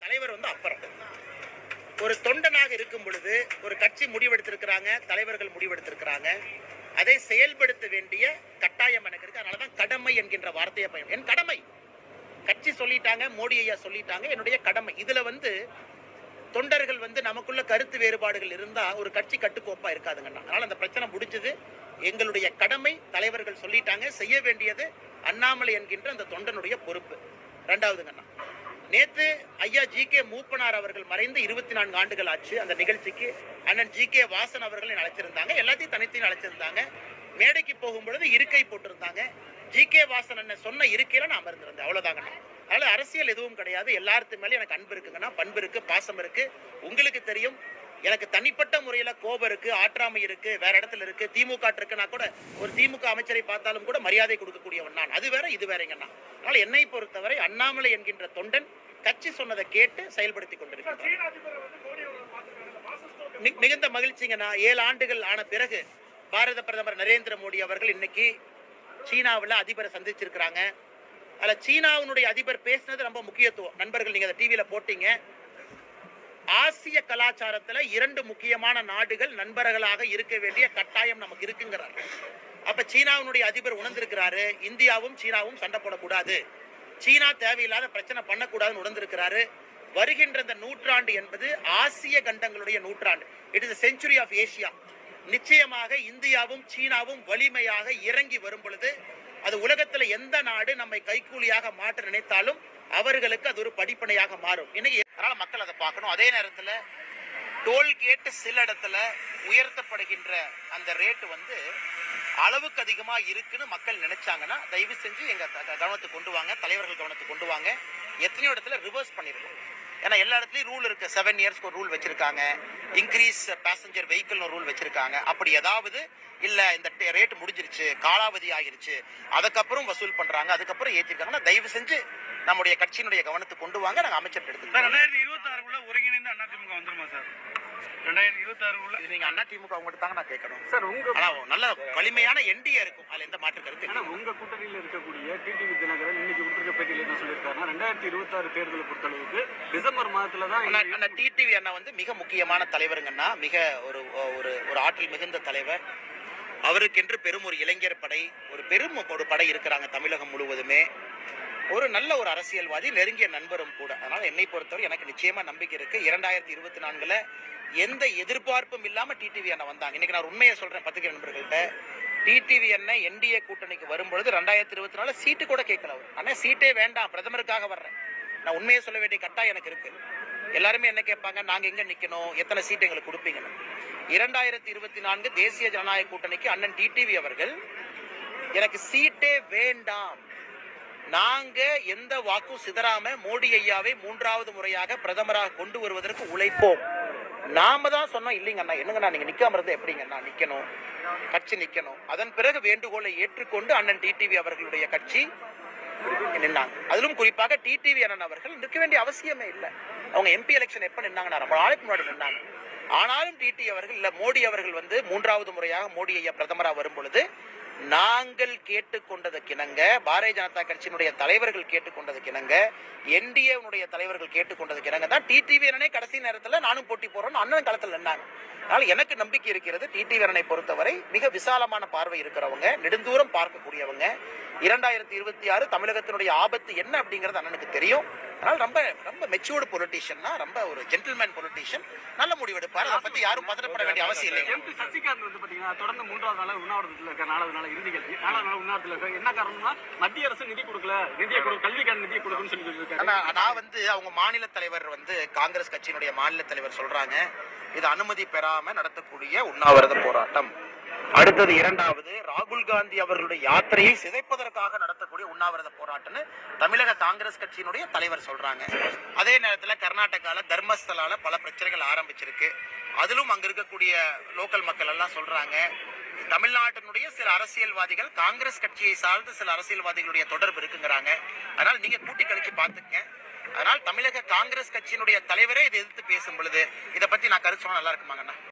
தலைவர் அப்புறம் ஒரு தொண்டனாக இருக்கும் பொழுது ஒரு கட்சி முடிவெடுத்திருக்கிறாங்க, தலைவர்கள் முடிவெடுத்திருக்கிறாங்க, அதை செயல்படுத்த வேண்டிய கட்டாயம் எனக்கு இருக்கு. அதனாலதான் கடமை என்கின்ற வார்த்தையை பயன். என் கடமை, கட்சி சொல்லிட்டாங்க, மோடி ஐயா சொல்லிட்டாங்க, என்னுடைய கடமை. இதுல தொண்டர்கள் நமக்குள்ள கருத்து வேறுபாடுகள் இருந்தா ஒரு கட்சி கட்டுக்கோப்பா இருக்காதுங்கண்ணா. அதனால அந்த பிரச்சனை முடிஞ்சது. எங்களுடைய கடமை, தலைவர்கள் சொல்லிட்டாங்க, செய்ய வேண்டியது அண்ணாமலை என்கின்ற அந்த தொண்டனுடைய பொறுப்பு. இரண்டாவதுங்கண்ணா, நேற்று ஐயா ஜி.கே. மூப்பனார் அவர்கள் மறைந்து 24 ஆண்டுகள் ஆச்சு. அந்த நிகழ்ச்சிக்கு அண்ணன் ஜி.கே. வாசன் அவர்களை அழைச்சிருந்தாங்க, எல்லாத்தையும் தனித்தையும் அழைச்சிருந்தாங்க. மேடைக்கு போகும்பொழுது இருக்கை போட்டிருந்தாங்க. ஜி.கே. வாசன் அண்ணன் சொன்ன இருக்கையில நான் அமர்ந்திருந்தேன், அவ்வளவுதாங்கண்ணா. அதனால அரசியல் எதுவும் கிடையாது. எல்லாத்து மேலே எனக்கு அன்பு இருக்குங்கண்ணா, பண்பு இருக்கு, பாசம் இருக்கு. உங்களுக்கு தெரியும், எனக்கு தனிப்பட்ட முறையில கோபம் இருக்கு, ஆற்றாமை இருக்கு, வேற இடத்துல இருக்கு. திமுக இருக்குன்னா கூட ஒரு திமுக அமைச்சரை பார்த்தாலும் கூட மரியாதை கொடுக்கக்கூடியவன் நான். அது வேற, இது வேறங்கண்ணா. அதனால என்னை பொறுத்தவரை அண்ணாமலை என்கின்ற தொண்டன் கட்சி சொன்னதை கேட்டு செயல்படுத்தி கொண்டிருக்கிறார். மிகுந்த மகிழ்ச்சிங்கண்ணா. 7 ஆண்டுகள் ஆன பிறகு பாரத பிரதமர் நரேந்திர மோடி அவர்கள் இன்னைக்கு சீனாவில் அதிபரை சந்திச்சிருக்கிறாங்க. அதுல சீனாவுடைய அதிபர் பேசினது ரொம்ப முக்கியத்துவம். நண்பர்கள், நீங்க டிவியில போட்டீங்க. ஆசிய கலாச்சாரத்துல 2 முக்கியமான நாடுகள் நண்பர்களாக இருக்க வேண்டிய கட்டாயம் நமக்கு இருக்குங்கிறார். அப்ப சீனாவுடைய அதிபர் உணர்ந்திருக்கிறாரு, இந்தியாவும் சீனாவும் சண்டை போடக்கூடாது, சீனா தேவையில்லாத பிரச்சனை பண்ணக்கூடாதுன்னு உணர்ந்திருக்கிறாரு. வருகின்ற இந்த நூற்றாண்டு என்பது ஆசிய கண்டங்களுடைய நூற்றாண்டு. It is century of Asia. நிச்சயமாக இந்தியாவும் சீனாவும் வலிமையாக இறங்கி வரும் பொழுது அது உலகத்துல எந்த நாடு நம்மை கைக்கூலியாக மாற்ற நினைத்தாலும் அவர்களுக்கு அது ஒரு படிப்பனையாக மாறும். இன்னைக்கு அதனால மக்கள் அதை பார்க்கணும். அதே நேரத்துல டோல்கேட் சில இடத்துல உயர்த்தப்படுகின்ற அந்த ரேட்டு அளவுக்கு அதிகமா இருக்குன்னு மக்கள் நினைச்சாங்கன்னா தயவு செஞ்சு எங்க கவனத்துக்கு கொண்டு வாங்க, தலைவர்கள் கவனத்துக்கு கொண்டு வாங்க. எத்தனையோ இடத்துல ரிவர்ஸ் பண்ணிருக்கோம். ஏன்னா எல்லா இடத்துலயும் ரூல் இருக்கு. 7 இயர்ஸ்க்கு ஒரு ரூல் வச்சிருக்காங்க, இன்க்ரீஸ் பேசஞ்சர் வெஹிக்கிள் ரூல் வச்சிருக்காங்க. அப்படி ஏதாவது இல்ல இந்த ரேட் முடிஞ்சிருச்சு, காலாவதி ஆகிருச்சு, அதுக்கப்புறம் வசூல் பண்றாங்க, அதுக்கப்புறம் ஏற்றிருக்காங்கன்னா தயவு செஞ்சு நம்முடைய கட்சியினுடைய கவனத்துக்கு கொண்டு வாங்க. நாங்க அமைச்சர் எடுத்துக்கோங்க. 2026 ஒருங்கிணைந்த அதிமுக வந்துருமா சார்? 2026 நீங்க அதிமுக அவங்க தாங்க நான் கேட்கணும் சார். உங்க நல்ல வலிமையான என்டிஏ இருக்கும், அதுல எந்த மாற்று கருத்து இல்லை. உங்க கூட்டணியில் இருக்கக்கூடிய டிடிவி தினகரன் இன்னைக்கு கொடுத்திருக்க பேட்டியில் என்ன சொல்லியிருக்காருன்னா 2026 தேர்தலை பொறுத்தளவுக்கு டிசம்பர் மாதத்துல தான் டிடிவி அண்ணா மிக முக்கியமான தலைவருங்கன்னா, மிக ஒரு ஆற்றல் மிகுந்த தலைவர். அவருக்கென்று பெரும் ஒரு இளைஞர் படை, ஒரு படை இருக்கிறாங்க தமிழகம் முழுவதுமே. ஒரு நல்ல ஒரு அரசியல்வாதி, நெருங்கிய நண்பரும் கூட. அதனால என்னை பொறுத்தவரை எனக்கு நிச்சயமா நம்பிக்கை இருக்கு. 2024 எந்த எதிர்பார்ப்பும் இல்லாம டிடிவி அண்ணா வந்தாங்க. இன்னைக்கு நான் உண்மையை சொல்றேன் பத்திரிகை நண்பர்கள்ட்ட. டிடிவி அண்ணா என்டிஏ கூட்டணிக்கு வரும்பொழுது 2024 சீட்டு கூட கேட்கல. அவர் அண்ணா சீட்டே வேண்டாம், பிரதமருக்காக வர்றேன். நான் உண்மையை சொல்ல வேண்டிய கட்டாயம் எனக்கு இருக்கு. எல்லாருமே என்ன கேட்பாங்க, நாங்க எங்க நிக்கணும், எத்தனை சீட்டு எங்களுக்கு கொடுப்பீங்கன்னு. 2024 தேசிய ஜனநாயக கூட்டணிக்கு அண்ணன் டிடிவி அவர்கள் எனக்கு சீட்டே வேண்டாம், நாங்க எந்த வாக்கும் சிதறாம மோடி ஐயாவை 3வது முறையாக பிரதமராக கொண்டு வருவதற்கு உழைப்போம். நாம தான் சொன்னோம், இல்லைங்கண்ணா என்னங்கண்ணா நீங்க நிக்காம இருந்தா எப்படிங்கண்ணா, நிக்கணும், கட்சி நிக்கணும். அதன் பிறகு வேண்டுகோளை ஏற்றுக்கொண்டு அண்ணன் டிடிவி அவர்களுடைய கட்சி நின்னாங்க. அதிலும் குறிப்பாக டிடிவி அண்ணன் அவர்கள் நிற்க வேண்டிய அவசியமே இல்லை. அவங்க எம்பி எலெக்ஷன் எப்ப நின்னாங்கன்னா ரொம்ப நாளைக்கு முன்னாடி நின்னாங்க. ஆனாலும் டிடி அவர்கள் இல்ல, மோடி அவர்கள் 3வது முறையாக மோடி ஐயா பிரதமராக வரும் பொழுது நாங்கள் கேட்டுக்கொண்டதுக்கிணங்க, பாரதிய ஜனதா கட்சியினுடைய தலைவர்கள் கேட்டுக்கொண்டதுக்கிணங்க, என்டிஏ தலைவர்கள் கேட்டுக்கொண்டதுக்கிணங்க தான் டிடிவி அண்ணனே கடைசி நேரத்தில் நானும் போட்டி போடுறோம் அண்ணன் களத்தில் நின்னாங்க. அதனால எனக்கு நம்பிக்கை இருக்கிறது. டிடிவி அண்ணனை பொறுத்தவரை மிக விசாலமான பார்வை இருக்கிறவங்க, நெடுந்தூரம் பார்க்கக்கூடியவங்க. 2026 தமிழகத்தினுடைய ஆபத்து என்ன அப்படிங்கிறது அண்ணனுக்கு தெரியும். அதனால ரொம்ப ரொம்ப மெச்சூர்டு பொலிட்டீஷியன், ரொம்ப ஒரு ஜென்டில்மேன் பொலிட்டீஷியன், நல்ல முடிவெடுப்பார். அதை பத்தி யாரும் பதட்டப்பட வேண்டிய அவசியம் இல்லை. எம்பி சசிகாந்த் பாத்தீங்கன்னா தொடர்ந்து 3வது நாள் உண்ணாவிரதத்தில் இருக்க, 4வது நாள் இறுதி கல்வி, 4வது நாள் உண்ணாவிரதத்தில் இருக்க. என்ன காரணம்னா மத்திய அரசு நிதி கொடுக்கல, கல்விக்கான நிதியை கொடுக்குன்னு சொல்லி இருக்காங்க. நான் அவங்க மாநில தலைவர் காங்கிரஸ் கட்சியினுடைய மாநில தலைவர் சொல்றாங்க, இது அனுமதி பெறாம நடத்தக்கூடிய உண்ணாவிரத போராட்டம். அடுத்தது 2வது ராகுல் காந்தி அவர்களுடைய யாத்திரையை சிதைப்பதற்காக நடத்தக்கூடிய உண்ணாவிரத போராட்டம்னு தமிழக காங்கிரஸ் கட்சியினுடைய தலைவர் சொல்றாங்க. அதே நேரத்தில் கர்நாடகால தர்மஸ்தலால பல பிரச்சனைகள் ஆரம்பிச்சிருக்கு. அதிலும் அங்க இருக்கக்கூடிய லோக்கல் மக்கள் எல்லாம் சொல்றாங்க, தமிழ்நாட்டினுடைய சில அரசியல்வாதிகள் காங்கிரஸ் கட்சியை சார்ந்த சில அரசியல்வாதிகளுடைய தொடர்பு இருக்குங்கிறாங்க. அதனால நீங்க கூட்டி கழிச்சு பாத்துக்கங்க. அதனால் தமிழக காங்கிரஸ் கட்சியினுடைய தலைவரே இதை எதிர்த்து பேசும் பொழுது இதை பத்தி நான் கருத்து சொன்னா நல்லா இருக்குமாங்கண்ணா.